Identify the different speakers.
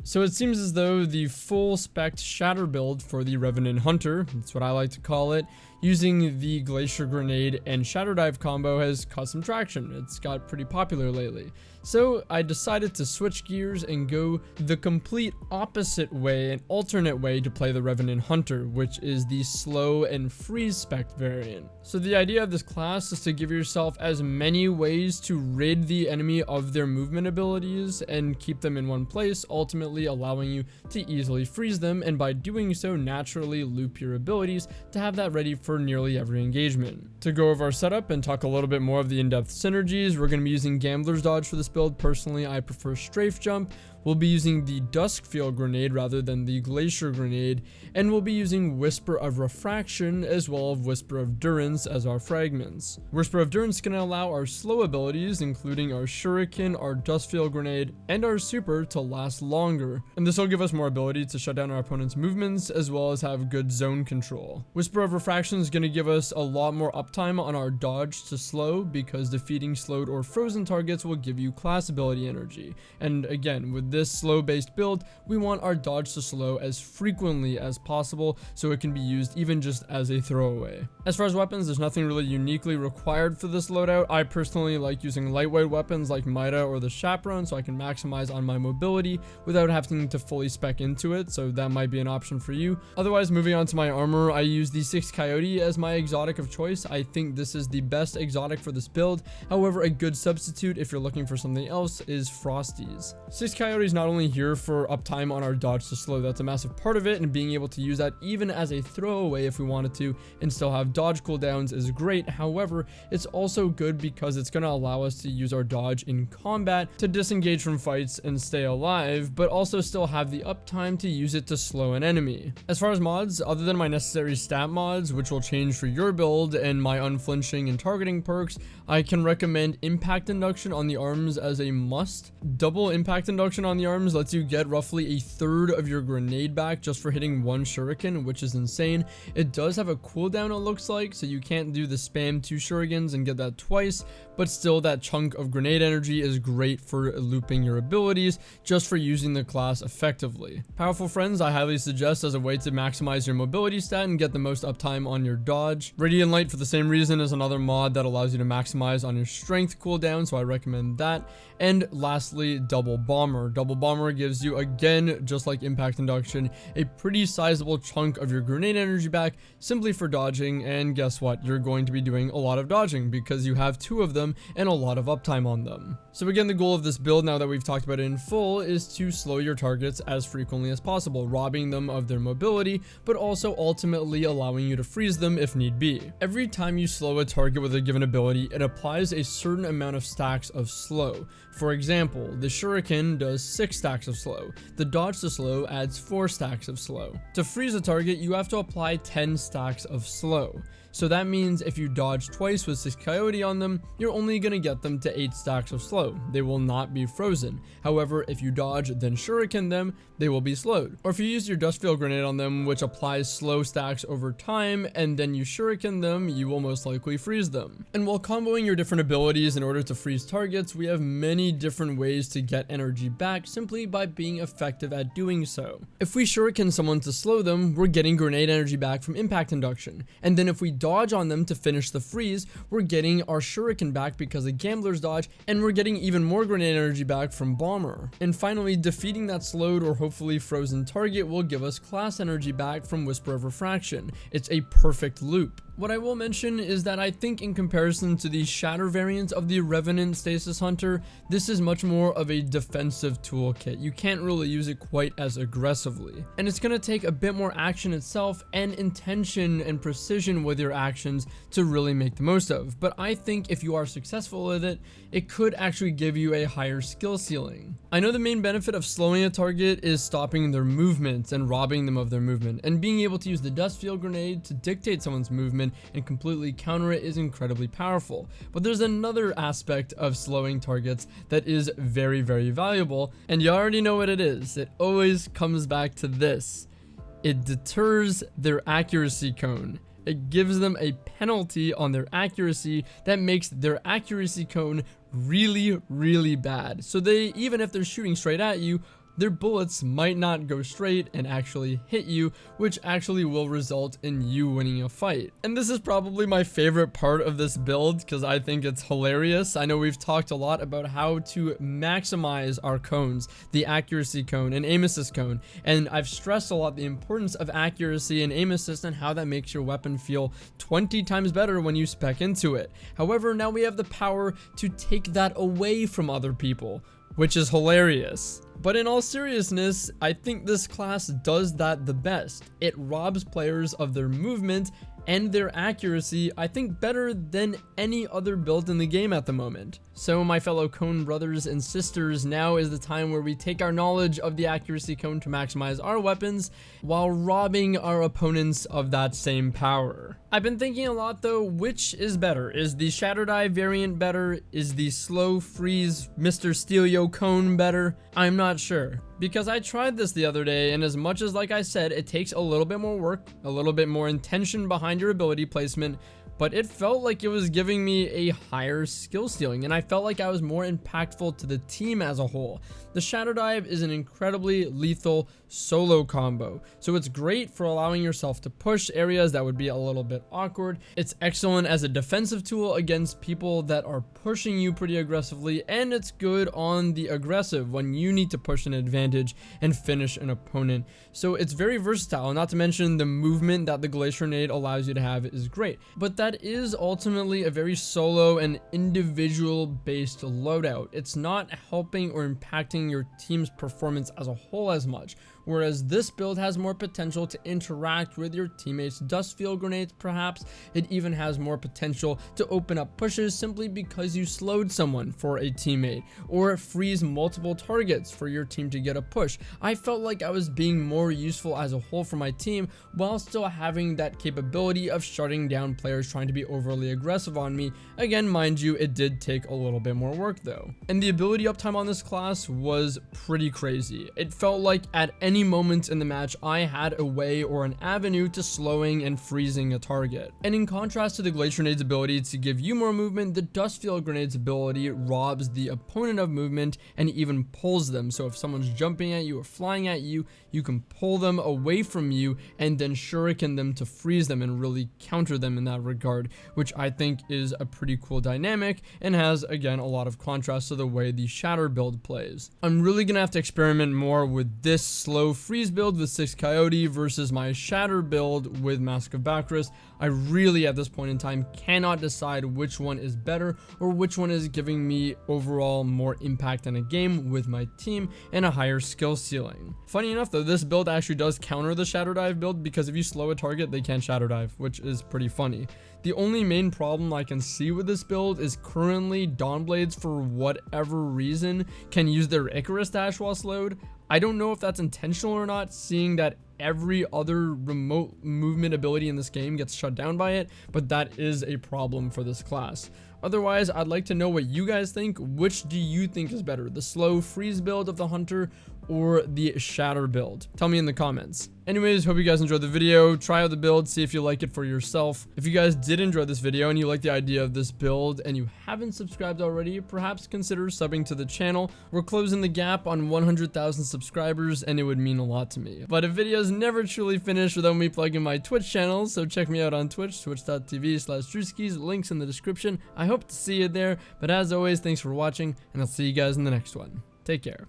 Speaker 1: So it seems as though the full spec shatter build for the Revenant Hunter, that's what I like to call it, using the Glacier Grenade and Shatter Dive combo has caught some traction. It's got pretty popular lately. So I decided to switch gears and go the complete opposite way, an alternate way to play the Revenant Hunter, which is the slow and freeze spec variant. So the idea of this class is to give yourself as many ways to rid the enemy of their movement abilities and keep them in one place, ultimately allowing you to easily freeze them, and by doing so naturally loop your abilities to have that ready for nearly every engagement. To go over our setup and talk a little bit more of the in-depth synergies, we're going to be using Gambler's Dodge for this build. Personally, I prefer Strafe Jump. We'll be using the Duskfield Grenade rather than the Glacier Grenade, and we'll be using Whisper of Refraction as well as Whisper of Durance as our fragments. Whisper of Durance is going to allow our slow abilities, including our Shuriken, our Duskfield Grenade, and our Super to last longer, and this will give us more ability to shut down our opponent's movements as well as have good zone control. Whisper of Refraction is going to give us a lot more uptime on our dodge to slow, because defeating slowed or frozen targets will give you class ability energy, and again, with this slow based build, we want our dodge to slow as frequently as possible so it can be used even just as a throwaway. As far as weapons, there's nothing really uniquely required for this loadout. I personally like using lightweight weapons like Mida or the Chaperone so I can maximize on my mobility without having to fully spec into it, so that might be an option for you. Otherwise, moving on to my armor, I use the 6 Coyote as my exotic of choice. I think this is the best exotic for this build. However, a good substitute if you're looking for something else is Frosties. 6 Coyote is not only here for uptime on our dodge to slow, that's a massive part of it, and being able to use that even as a throwaway if we wanted to and still have dodge cooldowns is great. However, it's also good because it's going to allow us to use our dodge in combat to disengage from fights and stay alive, but also still have the uptime to use it to slow an enemy. As far as mods, other than my necessary stat mods, which will change for your build, and my unflinching and targeting perks, I can recommend impact induction on the arms as a must. Double impact induction on the arms lets you get roughly a third of your grenade back just for hitting one shuriken, which is insane. It does have a cooldown, it looks like, so you can't do the spam 2 shurikens and get that twice, but still that chunk of grenade energy is great for looping your abilities just for using the class effectively. Powerful Friends I highly suggest as a way to maximize your mobility stat and get the most uptime on your dodge. Radiant Light for the same reason is another mod that allows you to maximize on your strength cooldown, so I recommend that. And lastly, Double Bomber. Double Bomber gives you, again, just like impact induction, a pretty sizable chunk of your grenade energy back simply for dodging, and guess what? You're going to be doing a lot of dodging because you have 2 of them and a lot of uptime on them. So again, the goal of this build, now that we've talked about it in full, is to slow your targets as frequently as possible, robbing them of their mobility, but also ultimately allowing you to freeze them if need be. Every time you slow a target with a given ability, it applies a certain amount of stacks of slow. For example, the Shuriken does 6 stacks of slow. The dodge to slow adds 4 stacks of slow. To freeze a target, you have to apply 10 stacks of slow. So that means if you dodge twice with 6 Coyote on them, you're only going to get them to 8 stacks of slow. They will not be frozen. However, if you dodge then shuriken them, they will be slowed. Or if you use your Duskfield Grenade on them, which applies slow stacks over time, and then you shuriken them, you will most likely freeze them. And while comboing your different abilities in order to freeze targets, we have many different ways to get energy back simply by being effective at doing so. If we shuriken someone to slow them, we're getting grenade energy back from impact induction. And then if we dodge on them to finish the freeze, we're getting our shuriken back because of Gambler's Dodge, and we're getting even more grenade energy back from Bomber. And finally, defeating that slowed or hopefully frozen target will give us class energy back from Whisper of Refraction. It's a perfect loop. What I will mention is that I think in comparison to the Shatter variant of the Revenant Stasis Hunter, this is much more of a defensive toolkit. You can't really use it quite as aggressively. And it's going to take a bit more action itself and intention and precision with your actions to really make the most of. But I think if you are successful with it, it could actually give you a higher skill ceiling. I know the main benefit of slowing a target is stopping their movement and robbing them of their movement, and being able to use the Duskfield Grenade to dictate someone's movement and completely counter it is incredibly powerful. But there's another aspect of slowing targets that is very, very valuable, and you already know what it is. It always comes back to this. It deters their accuracy cone. It gives them a penalty on their accuracy that makes their accuracy cone really, really bad. So they, even if they're shooting straight at you, their bullets might not go straight and actually hit you, which actually will result in you winning a fight. And this is probably my favorite part of this build because I think it's hilarious. I know we've talked a lot about how to maximize our cones, the accuracy cone and aim assist cone, and I've stressed a lot the importance of accuracy and aim assist and how that makes your weapon feel 20 times better when you spec into it. However, now we have the power to take that away from other people, which is hilarious. But in all seriousness, I think this class does that the best. It robs players of their movement and their accuracy, I think, better than any other build in the game at the moment. So my fellow cone brothers and sisters, now is the time where we take our knowledge of the accuracy cone to maximize our weapons while robbing our opponents of that same power. I've been thinking a lot though, which is better? Is the Shatter Dive variant better? Is the slow freeze Mr. Steelio cone better? I'm not sure, because I tried this the other day, and as much as, like I said, it takes a little bit more work, a little bit more intention behind your ability placement, but it felt like it was giving me a higher skill ceiling, and I felt like I was more impactful to the team as a whole. The Shatter Dive is an incredibly lethal solo combo, so it's great for allowing yourself to push areas that would be a little bit awkward. It's excellent as a defensive tool against people that are pushing you pretty aggressively, and it's good on the aggressive when you need to push an advantage and finish an opponent. So it's very versatile, not to mention the movement that the Glacier Nade allows you to have is great. But that is ultimately a very solo and individual based loadout. It's not helping or impacting your team's performance as a whole as much, whereas this build has more potential to interact with your teammates' dust field grenades. Perhaps it even has more potential to open up pushes simply because you slowed someone for a teammate, or freeze multiple targets for your team to get a push. I felt like I was being more useful as a whole for my team while still having that capability of shutting down players trying to be overly aggressive on me. Again, mind you, it did take a little bit more work though. And the ability uptime on this class was pretty crazy. It felt like at any moment in the match I had a way or an avenue to slowing and freezing a target. And in contrast to the Glacier Nade's ability to give you more movement, the Dust Field Grenade's ability robs the opponent of movement and even pulls them. So if someone's jumping at you or flying at you, you can pull them away from you and then shuriken them to freeze them and really counter them in that regard, which I think is a pretty cool dynamic and has, again, a lot of contrast to the way the Shatter build plays. I'm really gonna have to experiment more with this slow freeze build with 6 Coyote versus my Shatter build with Mask of Bacchus. I really, at this point in time, cannot decide which one is better or which one is giving me overall more impact in a game with my team and a higher skill ceiling. Funny enough though, this build actually does counter the Shatter Dive build, because if you slow a target, they can't Shatter Dive, which is pretty funny. The only main problem I can see with this build is currently Dawnblades, for whatever reason, can use their Icarus dash while slowed. I don't know if that's intentional or not, seeing that every other remote movement ability in this game gets shut down by it, but that is a problem for this class. Otherwise, I'd like to know what you guys think. Which do you think is better, the slow freeze build of the Hunter or the Shatter build? Tell me in the comments. Anyways, hope you guys enjoyed the video. Try out the build, see if you like it for yourself. If you guys did enjoy this video and you like the idea of this build and you haven't subscribed already, perhaps consider subbing to the channel. We're closing the gap on 100,000 subscribers and it would mean a lot to me. But if videos never truly finish without me plugging my Twitch channel, so check me out on Twitch, twitch.tv/Drewskys, links in the description. I hope to see you there, but as always, thanks for watching and I'll see you guys in the next one. Take care.